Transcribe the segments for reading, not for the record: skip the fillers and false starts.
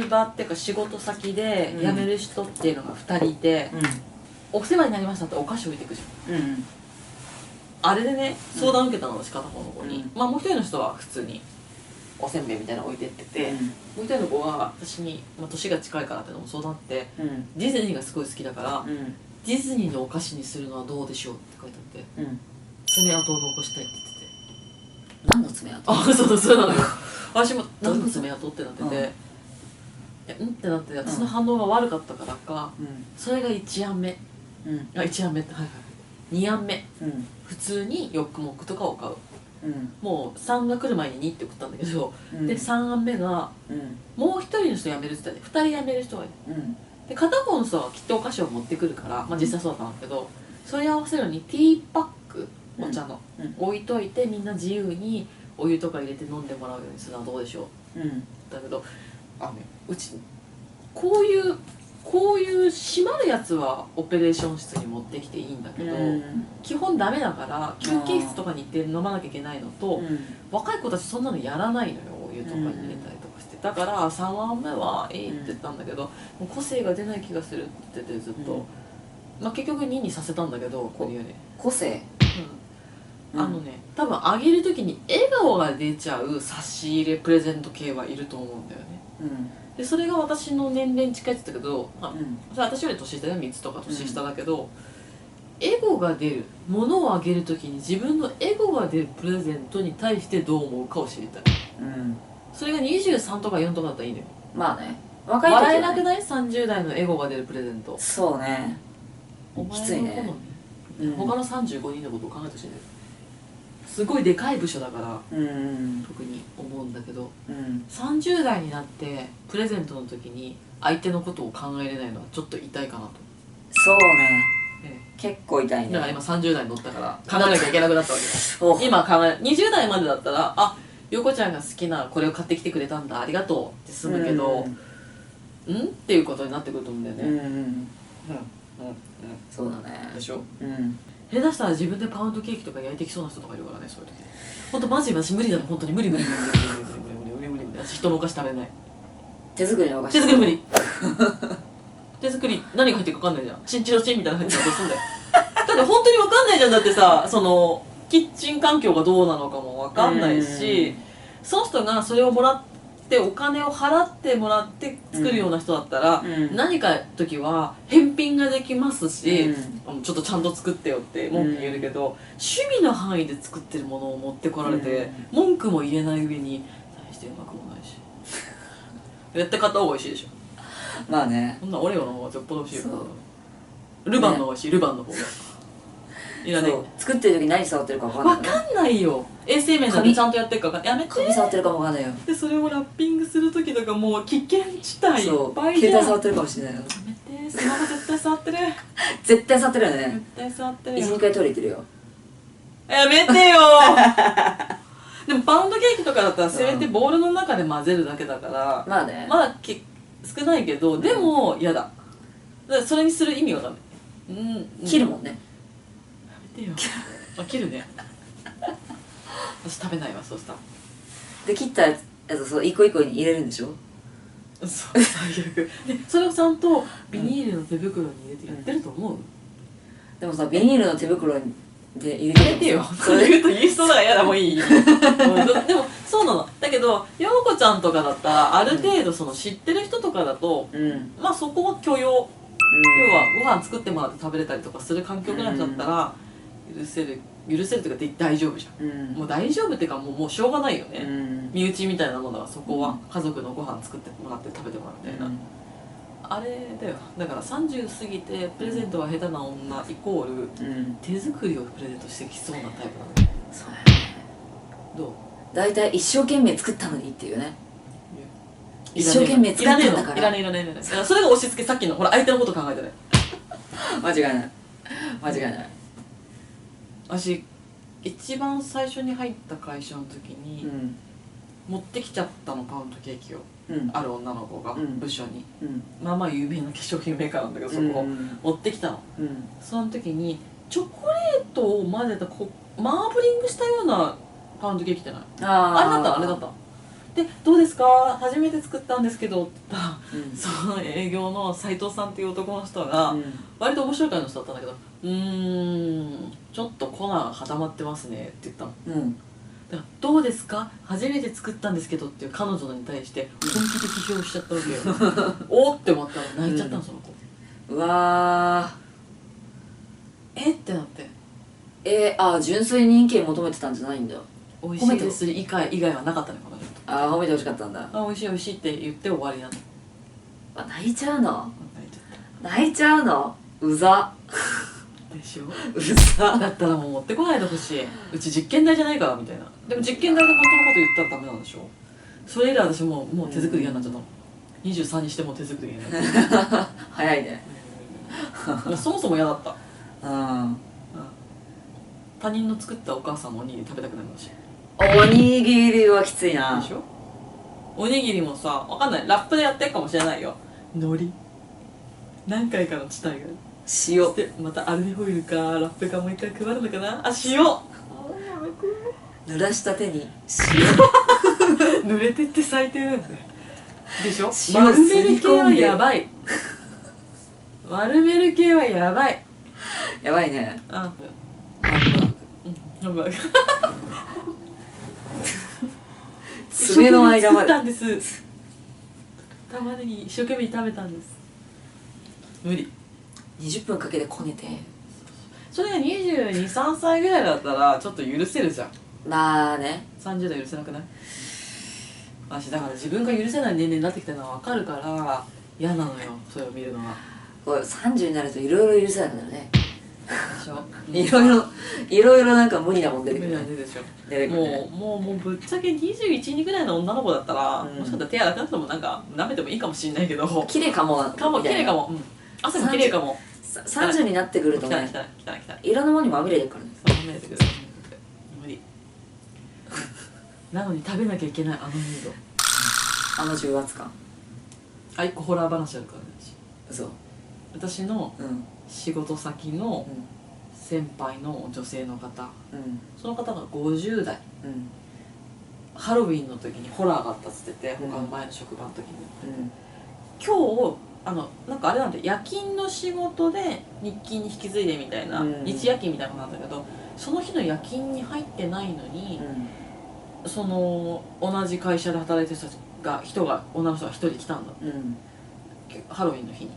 場っていうか仕事先で辞める人っていうのが2人いて、お世話になりましたってお菓子置いていくじゃん、あれでね相談受けたの、私片方の子に、まあもう一人の人は普通におせんべいみたいなの置いてってて、もう一人の子は私に、まあ、年が近いからってのも相談あって、ディズニーがすごい好きだから、ディズニーのお菓子にするのはどうでしょうって書いてあって、爪痕を残したいって言ってて。何の爪痕？あ、そうなのよ。私も何の爪痕ってなってて、ってなって、私の反応が悪かったからか、それが1案目、1案目って、はいはい、2案目、普通にヨックモックとかを買う、もう3が来る前に2って送ったんだけど、で3案目が、もう1人の人辞めるって言ったら2人辞める人がいる、で片方の人はきっとお菓子を持ってくるから、まあ実際そうだったんだけど、それに合わせるようにティーパック、お茶の、置いといてみんな自由にお湯とか入れて飲んでもらうようにするのはどうでしょう、だけどうちこういう閉まるやつはオペレーション室に持ってきていいんだけど、基本ダメだから休憩室とかに行って飲まなきゃいけないのと、若い子たちそんなのやらないのよ、お湯とかに入れたりとかして、だから3話目はいいって言ったんだけど、もう個性が出ない気がするって言っててずっと、まあ結局2にさせたんだけど、こういうね個性、多分あげる時に笑顔が出ちゃう差し入れプレゼント系はいると思うんだよね、でそれが私の年齢に近いって言ったけど、それ私より年下で3つとか年下だけど、エゴが出るものをあげる時に自分のエゴが出るプレゼントに対してどう思うかを知りたい、それが23とか4とかだったらいいんだよ。まあね、若い時はね、笑えなくない？ 30 代のエゴが出るプレゼント。そうね、お前のきついね、他の35人のことを考えてほしいんだよ。すごいでかい部署だから、特に思うんだけど、30代になってプレゼントの時に相手のことを考えれないのはちょっと痛いかなと。そうね、結構痛いね。だから今30代に乗ったから考えなきゃいけなくなったわけ今考え20代までだったら、あ、横ちゃんが好きなこれを買ってきてくれたんだ、ありがとうって済むけど、っていうことになってくると思うんだよね。そうだね。でしょ。下手したら自分でパウンドケーキとか焼いてきそうな人とかいるからね、そういう時。ほんとマジで私無理だもん、本当に無理。私人のお菓子食べれない。手作りのお菓子。手作り無理。手作り何が入ってるか分かんないじゃん。チンチロチンみたいなの入ってたらどうすんだよ。だって本当に分かんないじゃん。だってさ、そのキッチン環境がどうなのかも分かんないし、その人がそれをもらってお金を払ってもらって作るような人だったら、何か時は返品ができますし、ちょっとちゃんと作ってよって文句言えるけど、趣味の範囲で作ってるものを持ってこられて、文句も言えない上に大してうまくもないしやって買った方が美味しいでしょ。まあね、そんなオレオの方がよっぽど美味しいよ。ルバンの方が美味しい、ルバンの方がいらねえ。作ってる時何触ってるか分かんない。分かんないよ、衛生面でちゃんとやってるか分かんない。やめて、紙触ってるかも分かんないよ。でそれをラッピングする時とかもう危険地帯いっぱい携じゃん。帯触ってるかもしれないよ。やめて、スマホ絶対触ってる。絶対触ってるよね。絶対触ってるよ。 1,2 回トイレ行ってるよ。やめてよでもパウンドケーキとかだったらせめてボウルの中で混ぜるだけだから、まあね、まだ少ないけど、でも嫌だ。だからそれにする意味わかんない。切るもんね。やめてよあ、切るね私食べないわ、そうしたら。で切ったやつそう一個一個に入れるんでしょ。そう、最悪でそれをちゃんとビニールの手袋に入れてやってると思う？でもさ、ビニールの手袋で入れてやめてよ、それ言うと言いそうだから嫌だ、もういいでもそうなの。だけど陽子ちゃんとかだったらある程度その知ってる人とかだと、まあそこは許容、要はご飯作ってもらって食べれたりとかする環境ぐらいだったら許せるというか大丈夫じゃん、もう大丈夫っていうかもうしょうがないよね、身内みたいなものはそこは家族のご飯作ってもらって食べてもらうみたいな、あれだよ。だから30過ぎてプレゼントは下手な女イコール、手作りをプレゼントしてきそうなタイプなのね。そうやね。どう？大体一生懸命作ったのにっていうね。一生懸命作ったんだから。いらねえ。それが押し付け、さっきのほら相手のこと考えてない。間違いない。私一番最初に入った会社の時に、持ってきちゃったの、パウンドケーキを、ある女の子が部署に、まあまあ有名な化粧品メーカーなんだけど、そこを持ってきたの、その時にチョコレートを混ぜたマーブリングしたようなパウンドケーキってない？あれだった。でどうですか初めて作ったんですけどって言ったら、その営業の斉藤さんっていう男の人が、割と面白い感じの人だったんだけどちょっと粉が固まってますねって言ったの。だからどうですか初めて作ったんですけどっていう彼女に対して本気で批評しちゃったわけよおって思ったら泣いちゃったの、その子。うわえってなって、純粋に意見求めてたんじゃないんだ。美味しいです以外はなかったね、この人。褒めてほしかったんだ。美味しい美味しいって言って終わりなの。泣いちゃうの？泣いちゃっ泣いちゃうの？うざでしょ。うざだったらもう持ってこないでほしい。うち実験台じゃないからみたいな。でも実験台で本当のこと言ったらダメなんでしょ。それ以来私もう手作り嫌になっちゃったの。23にしても手作り嫌になっちゃった早いねそもそも嫌だった。うん他人の作ったお母さんのおにぎり食べたくなるし。おにぎりはきついな。でしょ。おにぎりもさ、わかんない、ラップでやってるかもしれないよ。海苔何回かの地帯が塩でまたアルミホイルかラップかもう一回配るのかな。塩濡らした手に濡れてって最低なんだよ。でしょ。塩丸める系はやばい。丸める系はやばい。やばいね。ハンバーグ爪の間まで作ったんです。玉ねぎ一生懸命炒めたんです。無理。20分かけてこねて。それが22、3歳ぐらいだったらちょっと許せるじゃん。まあね。30代許せなくない？私だから自分が許せない年齢になってきたのは分かるから嫌なのよ、それを見るのは。これ30になるといろいろ許せなくなるね。でしょ。いろいろなんか無理なもん出てくる、ね。無理なでしょ。出てくるね。もうぶっちゃけ21、2ぐらいの女の子だったら、もしかしたら手洗かなくてもなんか舐めてもいいかもしれないけど。綺麗かも。綺麗かも。汗も綺麗かも。30になってくるとね、いろんなものにまみれてくるね。まみれてくる。無理。なのに食べなきゃいけないあのムード。あの重圧感。一個ホラー話あるからね。嘘。私の仕事先の先輩の女性の方、その方が50代、ハロウィンの時にホラーがあったっつってて、他の前の職場の時に、今日なんかあれなんで夜勤の仕事で日勤に引き継いでみたいな、日夜勤みたいなのなんだけど、その日の夜勤に入ってないのに、その同じ会社で働いてる女の人が一人来たんだ、ハロウィンの日に、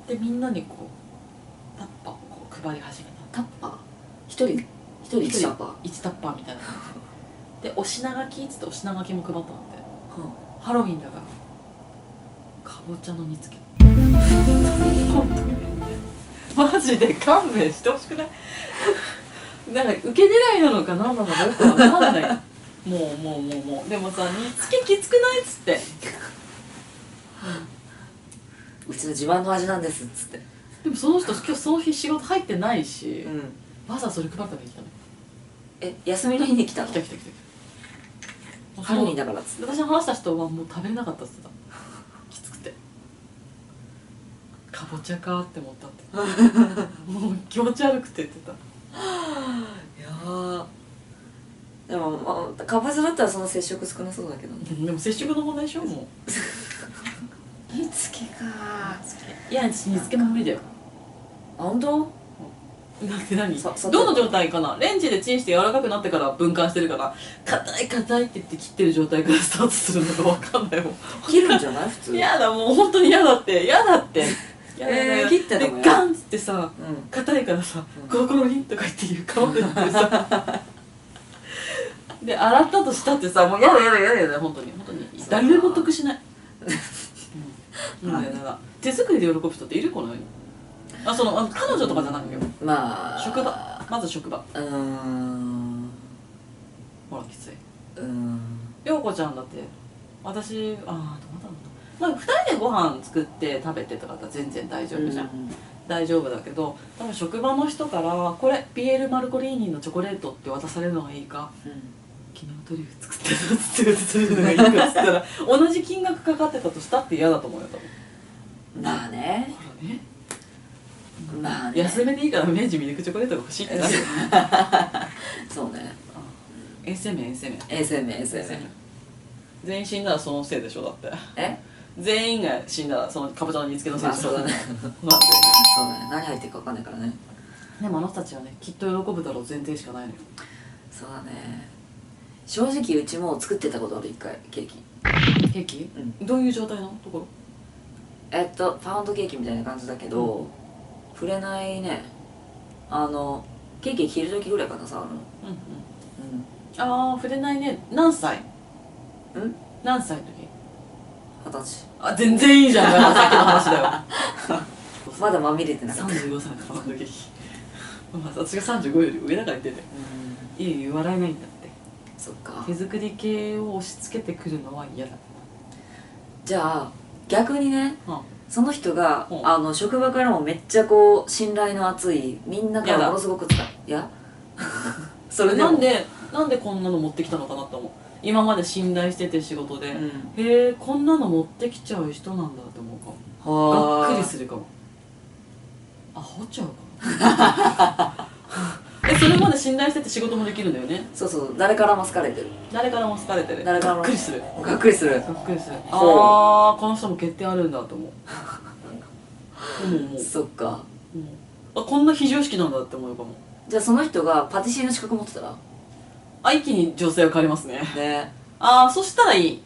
でみんなにこうタッパーをこう配り始めた。タッパー一人1タッパー1タッパーみたいな感じで、お品書きっつってお品書きも配ったんだって、ハロウィンだからかぼちゃの煮つけ本当にマジで勘弁してほしくない？なんか受け狙いなのか何なのかよくわかんない。もうでもさ、煮つけきつくないっつって、うちの自慢の味なんですっつって。でもその人今日その日仕事入ってないし、わざわざそれ配ったのに来たの。休みの日に来たの？来たハロウィンだからっつって。私の話した人はもう食べれなかったっつってた。きつくてかぼちゃかって思ったってもう気持ち悪くてって言ってた。いやでも、かぼちゃだったらその接触少なそうだけどね。でも接触の問題でしょ、もう煮つけか。いや、私煮つけも無理だよ。あ、本当？だって何？どの状態かな？レンジでチンして柔らかくなってから分解してるから、硬いって言って切ってる状態からスタートするのか分かんないもん。切るんじゃない普通？やだ、もう本当に嫌だって。切ってたのよ。ガンってさ、硬いからさ、コロコロリンとか言っていう顔でってさで、洗ったとしたってさ、もうやだ、本当に誰でも得しない。手作りで喜ぶ人っている？この世に。彼女とかじゃなくてよ。まあまず職場。ほらきつい。陽子ちゃんだって私どうだろうな、2人でご飯作って食べてとかだったら全然大丈夫じゃん、大丈夫だけど、多分職場の人からこれピエール・マルコリーニのチョコレートって渡されるのがいいか、昨日トリュフ作ってたっつって渡されるのがいいかっつったら同じ金額かかってたとしたって嫌だと思うよ多分。まあね。安めでいいから明治ミルクチョコレートが欲しいってなるよそうね。衛生面全員死んだらそのせいでしょ。だってえ全員が死んだらそのかぼちゃの煮付けのせいでしょ。まあそうだねなんでそうだね、何入ってるか分かんないからね。でもあの人たちはねきっと喜ぶだろう前提しかないのよ。そうだね。正直うちも作ってたことある、一回ケーキ。ケーキ、どういう状態のところ？パウンドケーキみたいな感じだけど、触れないね。ケーキ切る時ぐらいかな、触るの。ああ触れないね。何歳？何歳の時？20歳。あ全然いいじゃんさっきの話だよまだまみれてなかった。35歳のパウンドケーキ私が35より上だから言ってて、いい笑えないんだって。そっか。手作り系を押し付けてくるのは嫌だ。じゃあ逆にね、その人がう職場からもめっちゃこう信頼の厚い、みんなからものすごく使う。いやそれでもなんでこんなの持ってきたのかなと思う。今まで信頼してて仕事で、へえこんなの持ってきちゃう人なんだって思うかも。がっくりするかも。アホちゃうかなそれまで信頼してて仕事もできるんだよね。そうそう、誰からも好かれてる。誰からも好かれてる。誰からもがっくりする。がっくりする。がっくりする。ああこの人も決定あるんだと思う。もうそっか。あこんな非常識なんだって思うかも。じゃあその人がパティシエの資格持ってたら一気に女性は変わりますね。ね。ああそしたらいい。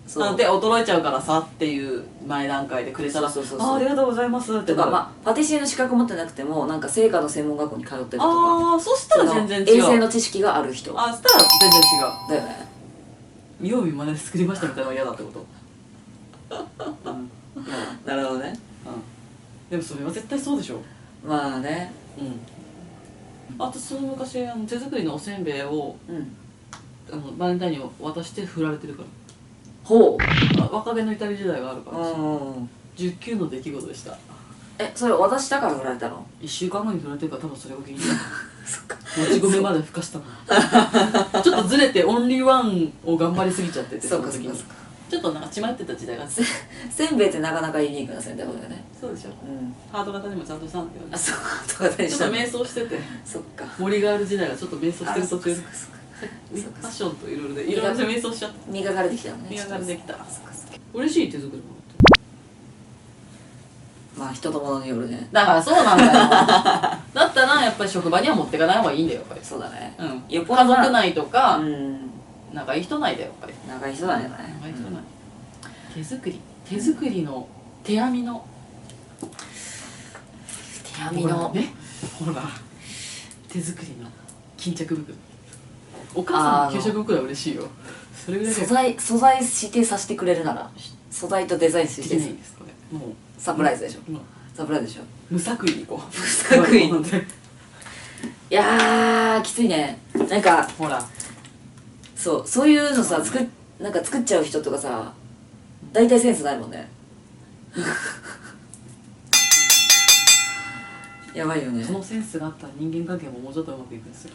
そうで驚いちゃうからさっていう前段階でくれたらありがとうございますってとか、パティシエの資格持ってなくてもなんか製菓の専門学校に通ってるとか、ああそしたら全然違う。衛生の知識がある人そしたら全然違うだよね。見よう見まねで作りましたみたいなのが嫌だってことなるほどね。でもそれは絶対そうでしょ。まあね。私その昔手作りのおせんべいをバレンタインに渡して振られてるから。ほ若気の至り時代があるから19の出来事でした。それ渡したから振られたの1週間後に振られてるから多分それが原因だそっか。もち米までふかしたのちょっとずれてオンリーワンを頑張りすぎちゃってて、その時にちょっとなんか血迷ってた時代があってせんべいってなかなかユニークなせんべいだよね。そうでしょ。ハート型にもちゃんとしたんだよね。そうハート型にした。ちょっと迷走しててそっか。森がある時代がちょっと迷走してる途中でファッションといろいろでいろいろ迷走しちゃって磨かれてきたのね。磨かれてきた。嬉しい手作りもまあ人と物によるね。だからそうなんだよだったらやっぱり職場には持ってかない方がいいんだよやっぱり。そうだね。家族内とか仲いい人内だよやっぱり。仲いい人だよね。仲いい人内。手作りの手編みのね、ほら手作りの巾着袋。お母さんの給食袋は嬉しいよ。それぐらい素材指定させてくれるなら、素材とデザイン指定できないんですこれ。もうサプライズでしょ。サプライズでしょ。無作為にこう。無作為に。いやーきついね。なんかほらそういうのさ、なんか作っちゃう人とかさ、大体センスないもんねやばいよね。そのセンスがあったら人間関係ももうちょっとうまくいくんですよ。